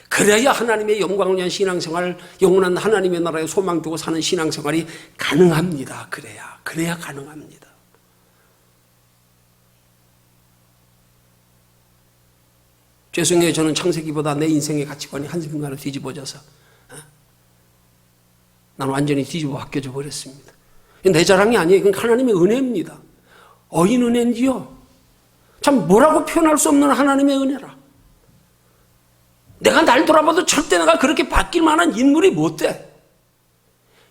A: 그래야 하나님의 영광을 위한 신앙생활, 영원한 하나님의 나라에 소망 두고 사는 신앙생활이 가능합니다. 그래야 가능합니다. 죄송해요. 저는 창세기보다 내 인생의 가치관이 한순간에 뒤집어져서 나는 완전히 뒤집어 바뀌어져 버렸습니다. 내 자랑이 아니에요. 이건 하나님의 은혜입니다. 어인 은혜인지요. 참 뭐라고 표현할 수 없는 하나님의 은혜라. 내가 날 돌아봐도 절대 내가 그렇게 바뀔 만한 인물이 못 돼.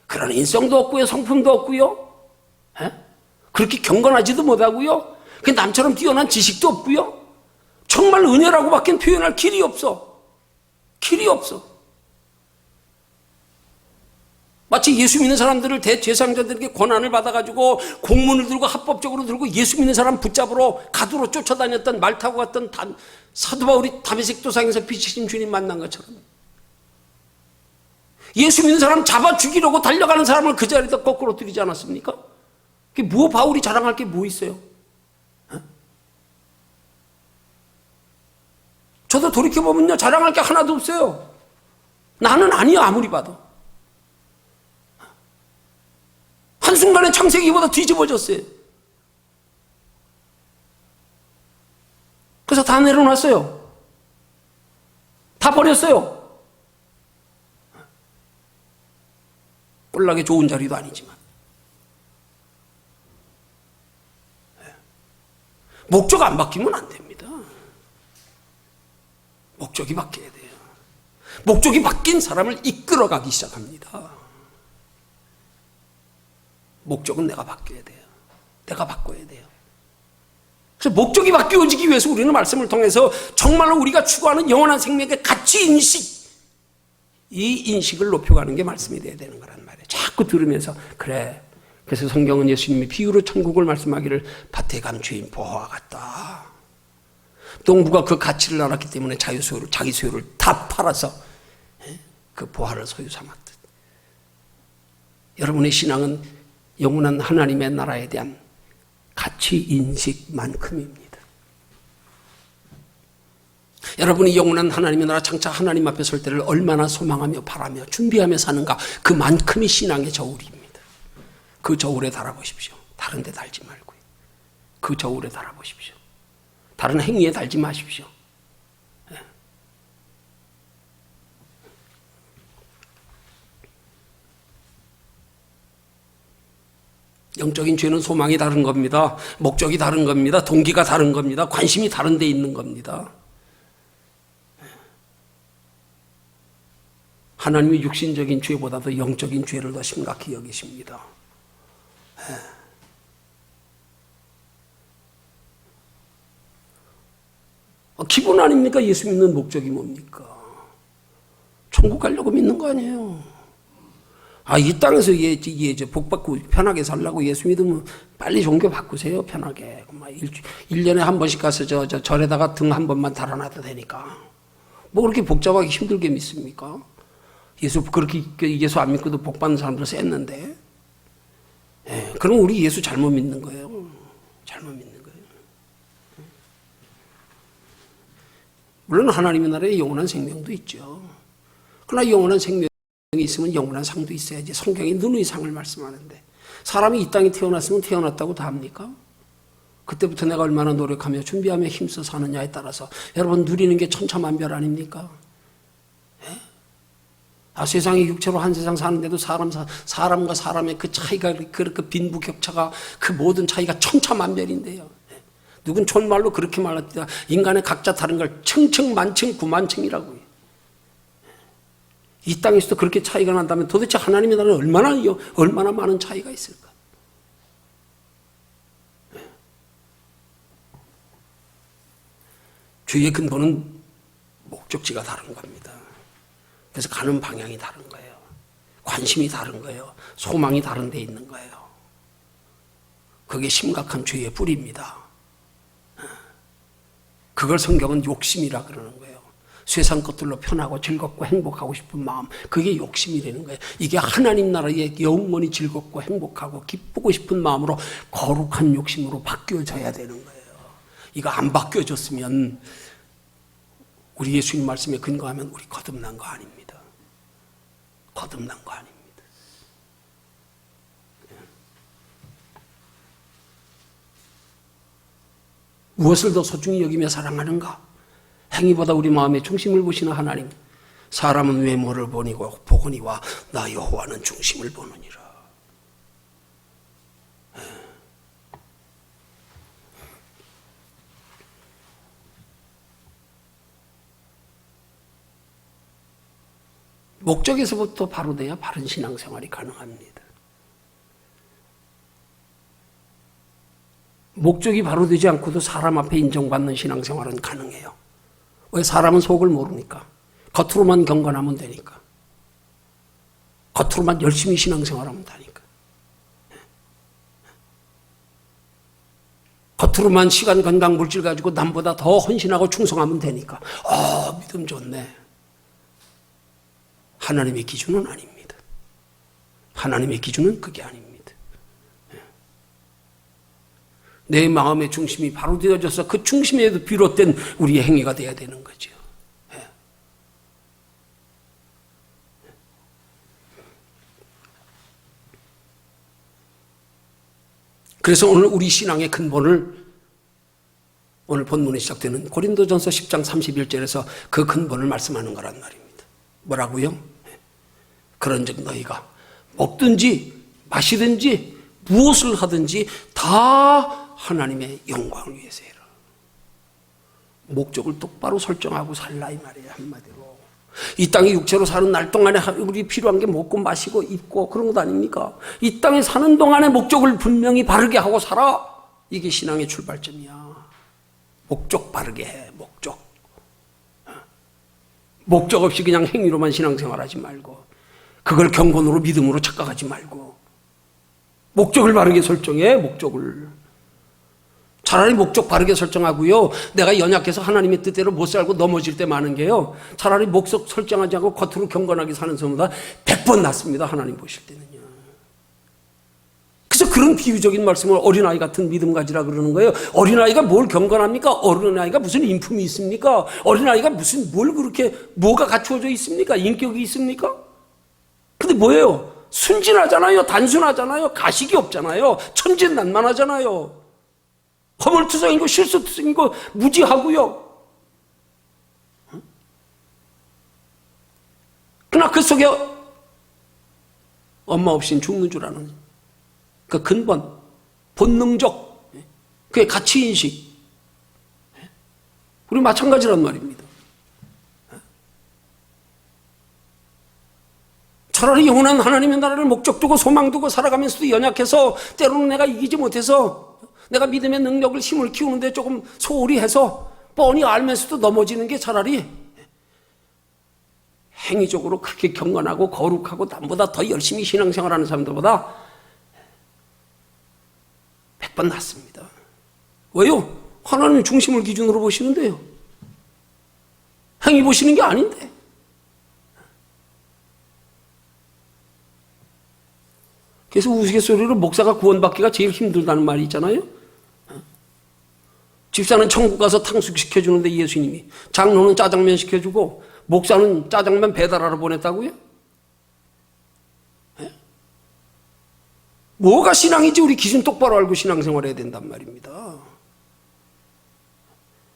A: 그런 인성도 없고요, 성품도 없고요, 그렇게 경건하지도 못하고요, 그 남처럼 뛰어난 지식도 없고요. 정말 은혜라고밖에 표현할 길이 없어. 길이 없어. 마치 예수 믿는 사람들을 대제사장들에게 권한을 받아가지고 공문을 들고 합법적으로 들고 예수 믿는 사람 붙잡으러 가두로 쫓아다녔던, 말 타고 갔던 사도 바울이 다메섹 도상에서 빛이신 주님 만난 것처럼, 예수 믿는 사람 잡아 죽이려고 달려가는 사람을 그 자리에다 거꾸로 들이지 않았습니까? 그게 뭐 바울이 자랑할 게 뭐 있어요? 저도 돌이켜보면요, 자랑할 게 하나도 없어요. 나는 아니야, 아무리 봐도. 한순간에 창세기보다 뒤집어졌어요. 그래서 다 내려놨어요. 다 버렸어요. 꼴나게 좋은 자리도 아니지만. 목적 안 바뀌면 안 됩니다. 목적이 바뀌어야 돼요. 목적이 바뀐 사람을 이끌어가기 시작합니다. 목적은 내가 바뀌어야 돼요. 내가 바꿔야 돼요. 그래서 목적이 바뀌어지기 위해서 우리는 말씀을 통해서 정말로 우리가 추구하는 영원한 생명의 가치 인식, 이 인식을 높여가는 게 말씀이 돼야 되는 거란 말이에요. 자꾸 들으면서 그래. 그래서 성경은 예수님이 비유로 천국을 말씀하기를 밭에 감추인 보화와 같다. 농부가 그 가치를 알았기 때문에 자기 소유를 다 팔아서 그 보화를 소유 삼았듯, 여러분의 신앙은 영원한 하나님의 나라에 대한 가치 인식만큼입니다. 여러분이 영원한 하나님의 나라, 장차 하나님 앞에 설 때를 얼마나 소망하며 바라며 준비하며 사는가, 그만큼이 신앙의 저울입니다. 그 저울에 달아보십시오. 다른 데 달지 말고요. 그 저울에 달아보십시오. 다른 행위에 달지 마십시오. 영적인 죄는 소망이 다른 겁니다. 목적이 다른 겁니다. 동기가 다른 겁니다. 관심이 다른 데 있는 겁니다. 하나님이 육신적인 죄보다도 영적인 죄를 더 심각히 여기십니다. 기본 아닙니까? 예수 믿는 목적이 뭡니까? 천국 가려고 믿는 거 아니에요. 이 땅에서 복 받고 편하게 살라고 예수 믿으면 빨리 종교 바꾸세요. 편하게. 1년에 한 번씩 가서 절에다가 등 한 번만 달아놔도 되니까. 뭐 그렇게 복잡하게 힘들게 믿습니까? 그렇게 예수 안 믿고도 복 받는 사람들 셌는데. 그럼 우리 예수 잘못 믿는 거예요. 잘못 믿는 거예요. 물론 하나님의 나라에 영원한 생명도 있죠. 그러나 영원한 생명이 있으면 영원한 상도 있어야지. 성경이 눈의 상을 말씀하는데 사람이 이 땅에 태어났으면 태어났다고 다 합니까? 그때부터 내가 얼마나 노력하며 준비하며 힘써 사느냐에 따라서 여러분 누리는 게 천차만별 아닙니까? 세상에 육체로 한 세상 사는데도 사람과 사람의 그 차이가, 그 빈부격차가, 그 모든 차이가 천차만별인데요. 누군 촌말로 그렇게 말합니다. 인간의 각자 다른 걸 층층만층 구만층이라고요. 이 땅에서도 그렇게 차이가 난다면 도대체 하나님의 나라는 얼마나 많은 차이가 있을까? 주의 근본은 목적지가 다른 겁니다. 그래서 가는 방향이 다른 거예요. 관심이 다른 거예요. 소망이 다른 데 있는 거예요. 그게 심각한 죄의 뿌리입니다. 그걸 성경은 욕심이라 그러는 거예요. 세상 것들로 편하고 즐겁고 행복하고 싶은 마음, 그게 욕심이라는 거예요. 이게 하나님 나라에 영원히 즐겁고 행복하고 기쁘고 싶은 마음으로 거룩한 욕심으로 바뀌어져야 되는 거예요. 이거 안 바뀌어졌으면 우리 예수님 말씀에 근거하면 우리 거듭난 거 아닙니다. 거듭난 거 아닙니다. 무엇을 더 소중히 여기며 사랑하는가? 행위보다 우리 마음의 중심을 보시는 하나님. 사람은 외모를 보거니와 나 여호와는 중심을 보느니라. 목적에서부터 바로 돼야 바른 신앙생활이 가능합니다. 목적이 바로 되지 않고도 사람 앞에 인정받는 신앙생활은 가능해요. 왜? 사람은 속을 모르니까. 겉으로만 경건하면 되니까. 겉으로만 열심히 신앙생활하면 되니까. 겉으로만 시간, 건강, 물질 가지고 남보다 더 헌신하고 충성하면 되니까. 믿음 좋네. 하나님의 기준은 아닙니다. 하나님의 기준은 그게 아닙니다. 내 마음의 중심이 바로 되어져서 그 중심에도 비롯된 우리의 행위가 되어야 되는 거죠. 그래서 오늘 우리 신앙의 근본을 오늘 본문에 시작되는 고린도전서 10장 31절에서 그 근본을 말씀하는 거란 말입니다. 뭐라고요? 그런즉 너희가 먹든지 마시든지 무엇을 하든지 다 하나님의 영광을 위해서 해라. 목적을 똑바로 설정하고 살라 이 말이에요. 한마디로. 이 땅에 육체로 사는 날 동안에 우리 필요한 게 먹고 마시고 입고 그런 것 아닙니까? 이 땅에 사는 동안에 목적을 분명히 바르게 하고 살아. 이게 신앙의 출발점이야. 목적 바르게 해. 목적 없이 그냥 행위로만 신앙생활하지 말고 그걸 경건으로 믿음으로 착각하지 말고 목적을 바르게 설정해. 목적을. 차라리 목적 바르게 설정하고요. 내가 연약해서 하나님의 뜻대로 못 살고 넘어질 때 많은 게요. 차라리 목적 설정하지 않고 겉으로 경건하게 사는 사람보다 100번 낫습니다. 하나님 보실 때는요. 그래서 그런 비유적인 말씀을 어린아이 같은 믿음 가지라 그러는 거예요. 어린아이가 뭘 경건합니까? 어린아이가 무슨 인품이 있습니까? 어린아이가 뭐가 갖추어져 있습니까? 인격이 있습니까? 근데 뭐예요? 순진하잖아요. 단순하잖아요. 가식이 없잖아요. 천진난만하잖아요. 허물투성이고 실수투성이고 무지하고요. 그러나 그 속에 엄마 없이는 죽는 줄 아는 그 근본, 본능적, 그의 가치인식. 우리 마찬가지란 말입니다. 차라리 영원한 하나님의 나라를 목적 두고 소망 두고 살아가면서도 연약해서 때로는 내가 이기지 못해서 내가 믿음의 능력을 힘을 키우는데 조금 소홀히 해서 뻔히 알면서도 넘어지는 게 차라리 행위적으로 그렇게 경건하고 거룩하고 남보다 더 열심히 신앙생활하는 사람들보다 100번 낫습니다. 왜요? 하나님 중심을 기준으로 보시는데요. 행위 보시는 게 아닌데. 그래서 우스갯소리로 목사가 구원받기가 제일 힘들다는 말이 있잖아요. 집사는 천국 가서 탕수육 시켜주는데 예수님이, 장로는 짜장면 시켜주고 목사는 짜장면 배달하러 보냈다고요? 네? 뭐가 신앙이지? 우리 기준 똑바로 알고 신앙생활해야 된단 말입니다.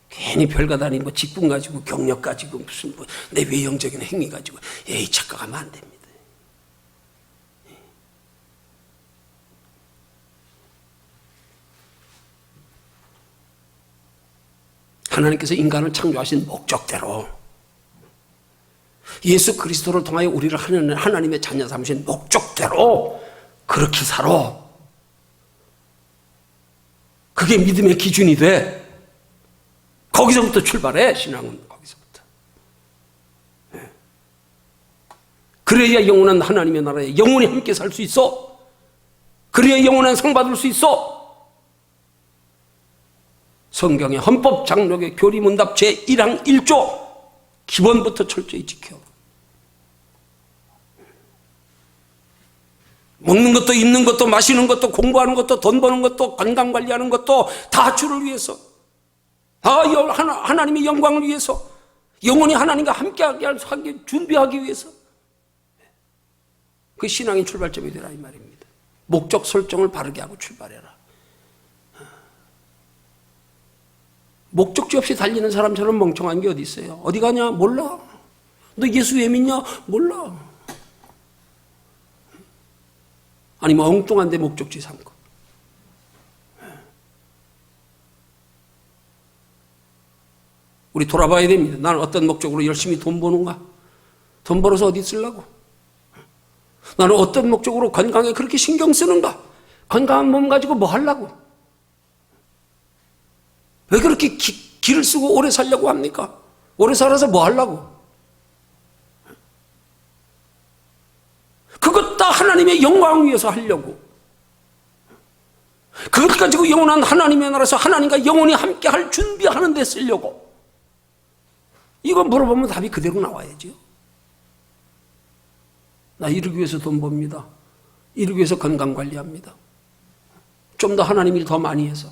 A: 괜히 별거 아닌 뭐 직분 가지고 경력 가지고 무슨 뭐 내 외형적인 행위 가지고 에이 착각하면 안 됩니다. 하나님께서 인간을 창조하신 목적대로, 예수 그리스도를 통하여 우리를 하나님의 자녀 삼으신 목적대로 그렇게 살아. 그게 믿음의 기준이 돼. 거기서부터 출발해. 신앙은 거기서부터. 그래야 영원한 하나님의 나라에 영원히 함께 살 수 있어. 그래야 영원한 상 받을 수 있어. 성경의 헌법 장로의 교리문답 제1항 1조 기본부터 철저히 지켜. 먹는 것도 입는 것도 마시는 것도 공부하는 것도 돈 버는 것도 건강관리하는 것도 다 주를 위해서, 다 하나님의 영광을 위해서, 영원히 하나님과 함께하게 준비하기 위해서. 그 신앙의 출발점이 되라 이 말입니다. 목적 설정을 바르게 하고 출발해라. 목적지 없이 달리는 사람처럼 멍청한 게 어디 있어요? 어디 가냐? 몰라. 너 예수 왜 믿냐? 몰라. 아니면 엉뚱한데 목적지 삼고. 우리 돌아봐야 됩니다. 나는 어떤 목적으로 열심히 돈 버는가? 돈 벌어서 어디 쓰려고? 나는 어떤 목적으로 건강에 그렇게 신경 쓰는가? 건강한 몸 가지고 뭐 하려고? 왜 그렇게 기를 쓰고 오래 살려고 합니까? 오래 살아서 뭐 하려고? 그것 다 하나님의 영광을 위해서 하려고. 그것 가지고 영원한 하나님의 나라에서 하나님과 영원히 함께 할 준비하는 데 쓰려고. 이거 물어보면 답이 그대로 나와야죠. 나 이러기 위해서 돈 법니다. 이러기 위해서 건강관리합니다. 좀 더 하나님 일 더 많이 해서,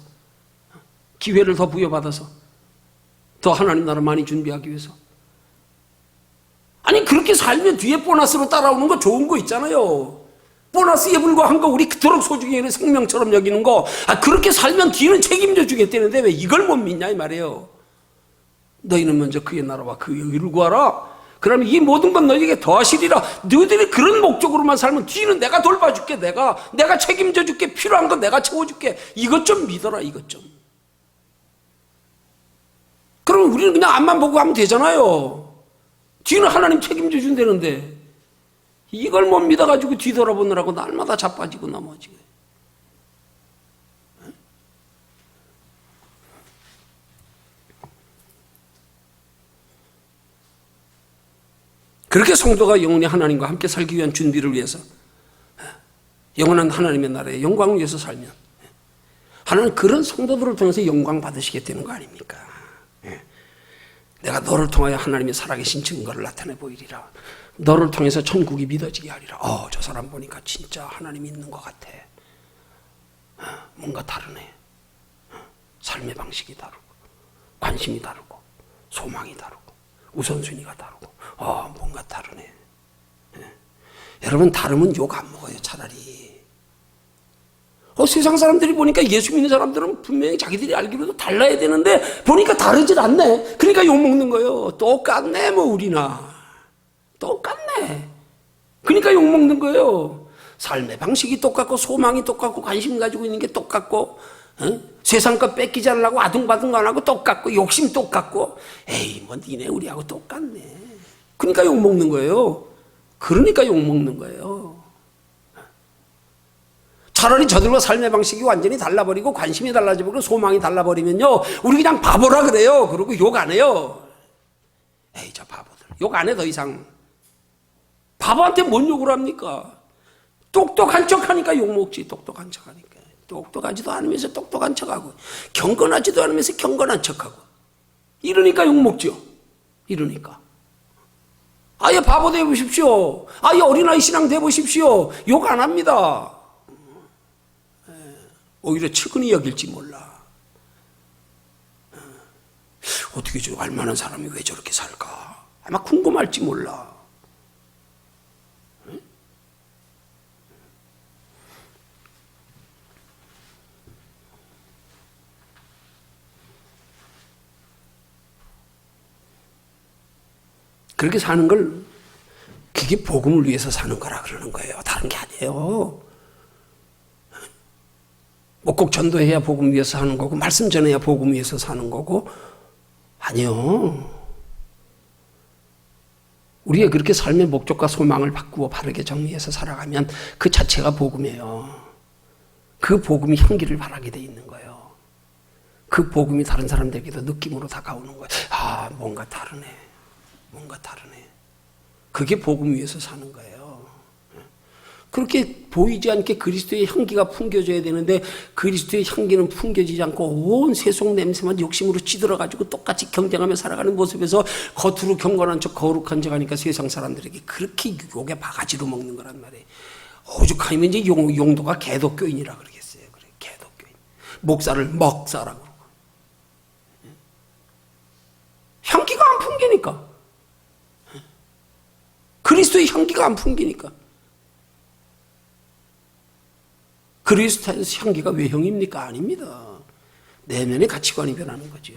A: 기회를 더 부여받아서 더 하나님 나라 많이 준비하기 위해서. 아니 그렇게 살면 뒤에 보너스로 따라오는 거 좋은 거 있잖아요. 보너스에 불과한 거 우리 그토록 소중히 여기는 생명처럼 여기는 거, 그렇게 살면 뒤는 책임져 주겠다는데 왜 이걸 못 믿냐 이 말이에요. 너희는 먼저 그의 나라와 그의 의를 구하라. 그러면 이 모든 건 너희에게 더하시리라. 너희들이 그런 목적으로만 살면 뒤는 내가 돌봐줄게. 내가 책임져 줄게. 필요한 건 내가 채워줄게. 이것 좀 믿어라. 이것 좀. 그럼 우리는 그냥 앞만 보고 하면 되잖아요. 뒤는 하나님 책임져 준다는데 이걸 못 믿어가지고 뒤돌아보느라고 날마다 자빠지고 넘어지고. 그렇게 성도가 영원히 하나님과 함께 살기 위한 준비를 위해서, 영원한 하나님의 나라의 영광을 위해서 살면 하나님 그런 성도들을 통해서 영광 받으시겠다는 거 아닙니까? 내가 너를 통하여 하나님의 살아계신 증거를 나타내 보이리라. 너를 통해서 천국이 믿어지게 하리라. 저 사람 보니까 진짜 하나님이 있는 것 같아. 뭔가 다르네. 삶의 방식이 다르고, 관심이 다르고, 소망이 다르고, 우선순위가 다르고, 뭔가 다르네. 여러분, 다르면 욕 안 먹어요, 차라리. 세상 사람들이 보니까 예수 믿는 사람들은 분명히 자기들이 알기로도 달라야 되는데 보니까 다르질 않네. 그러니까 욕먹는 거예요. 똑같네 뭐 우리나. 똑같네. 그러니까 욕먹는 거예요. 삶의 방식이 똑같고 소망이 똑같고 관심 가지고 있는 게 똑같고, 세상 것 뺏기지 않으려고 아둥바둥 안 하고 똑같고, 욕심 똑같고, 에이 뭐 니네 우리하고 똑같네. 그러니까 욕먹는 거예요. 그러니까 욕먹는 거예요. 차라리 저들과 삶의 방식이 완전히 달라버리고 관심이 달라져버리고 소망이 달라버리면요, 우리 그냥 바보라 그래요. 그리고 욕 안 해요. 에이 저 바보들 욕 안 해 더 이상. 바보한테 뭔 욕을 합니까? 똑똑한 척하니까 욕먹지. 똑똑한 척하니까. 똑똑하지도 않으면서 똑똑한 척하고 경건하지도 않으면서 경건한 척하고 이러니까 욕먹죠. 이러니까 아예 바보 되보십시오. 아예 어린아이 신앙 되보십시오. 욕 안 합니다. 오히려 측은히 여길지 몰라. 어떻게 저 알만한 사람이 왜 저렇게 살까? 아마 궁금할지 몰라. 그렇게 사는 걸 그게 복음을 위해서 사는 거라 그러는 거예요. 다른 게 아니에요. 꼭 전도해야 복음 위해서 사는 거고 말씀 전해야 복음 위해서 사는 거고 아니요. 우리의 그렇게 삶의 목적과 소망을 바꾸어 바르게 정리해서 살아가면 그 자체가 복음이에요. 그 복음이 향기를 바라게 돼 있는 거예요. 그 복음이 다른 사람들에게도 느낌으로 다가오는 거예요. 아, 뭔가 다르네. 뭔가 다르네. 그게 복음 위해서 사는 거예요. 그렇게 보이지 않게 그리스도의 향기가 풍겨져야 되는데 그리스도의 향기는 풍겨지지 않고 온 세속 냄새만 욕심으로 찌들어가지고 똑같이 경쟁하며 살아가는 모습에서 겉으로 경건한 척 거룩한 척 하니까 세상 사람들에게 그렇게 욕에 바가지로 먹는 거란 말이에요. 오죽하면 이제 용도가 개독교인이라 그러겠어요. 그래, 개독교인. 목사를 먹사라고 그러고. 향기가 안 풍기니까. 그리스도의 향기가 안 풍기니까. 그리스도의 향기가 외형입니까? 아닙니다. 내면의 가치관이 변하는 거죠.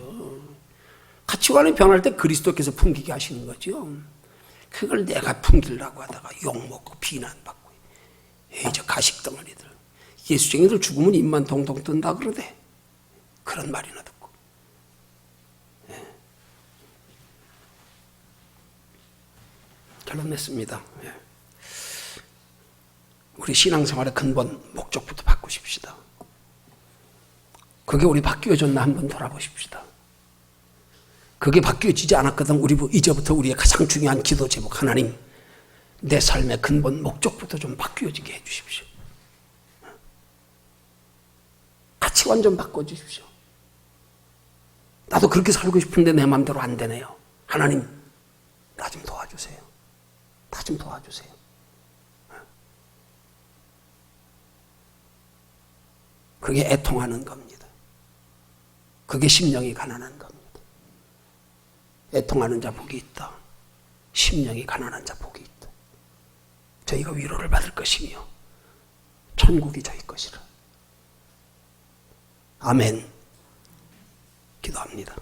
A: 가치관이 변할 때 그리스도께서 풍기게 하시는 거죠. 그걸 내가 풍기려고 하다가 욕먹고 비난받고 에이 저 가식덩어리들 예수쟁이들 죽으면 입만 동동 뜬다 그러대. 그런 말이나 듣고. 예. 결론 냈습니다. 예. 우리 신앙생활의 근본 목적부터 바꾸십시다. 그게 우리 바뀌어졌나 한번 돌아보십시다. 그게 바뀌어지지 않았거든. 우리 이제부터 우리의 가장 중요한 기도 제목 하나님 내 삶의 근본 목적부터 좀 바뀌어지게 해주십시오. 가치관 좀 바꿔주십시오. 나도 그렇게 살고 싶은데 내 마음대로 안 되네요. 하나님 나 좀 도와주세요. 나 좀 도와주세요. 그게 애통하는 겁니다. 그게 심령이 가난한 겁니다. 애통하는 자 복이 있다. 심령이 가난한 자 복이 있다. 저희가 위로를 받을 것이며 천국이 저희 것이라. 아멘. 기도합니다.